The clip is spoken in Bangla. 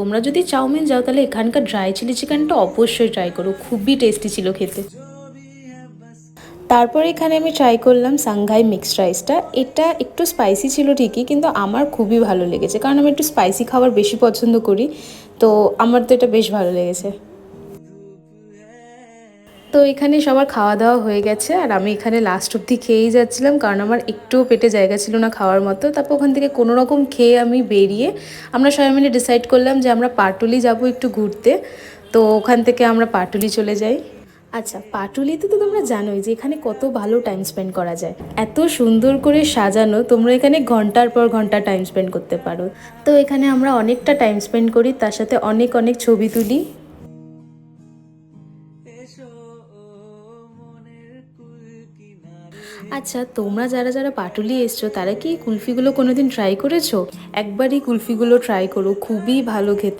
তোমরা যদি চাউমিন যাও তাহলে এখানকার ড্রাই চিলি চিকেনটা অবশ্যই ট্রাই করো, খুবই টেস্টি ছিল খেতে। তারপর এখানে আমি ট্রাই করলাম সাংঘাই মিক্সড রাইসটা। এটা একটু স্পাইসি ছিল ঠিকই, কিন্তু আমার খুবই ভালো লেগেছে, কারণ আমি একটু স্পাইসি খাবার বেশি পছন্দ করি, তো আমার তো এটা বেশ ভালো লেগেছে। তো এখানে সবার খাওয়া দাওয়া হয়ে গেছে, আর আমি এখানে লাস্ট অবধি খেয়েই যাচ্ছিলাম, কারণ আমার একটুও পেটে জায়গা ছিল না খাওয়ার মতো। তারপর ওখান থেকে কোনো রকম খেয়ে আমি বেরিয়ে আমরা সবাই মিলে ডিসাইড করলাম যে আমরা পাটুলি যাব একটু ঘুরতে। তো ওখান থেকে আমরা পাটুলি চলে যাই। আচ্ছা, পাটুলিতে তো তোমরা জানোই যে এখানে কত ভালো টাইম স্পেন্ড করা যায়, এত সুন্দর করে সাজানো, তোমরা এখানে ঘন্টার পর ঘন্টা টাইম স্পেন্ড করতে পারো। তো এখানে আমরা অনেকটা টাইম স্পেন্ড করি, তার সাথে অনেক অনেক ছবি তুলি। আচ্ছা, তোমরা যারা যারা পাটুলি এসছো তারা কি কুলফিগুলো কোনোদিন ট্রাই করেছো? একবারই কুলফিগুলো ট্রাই করো, খুবই ভালো খেতে।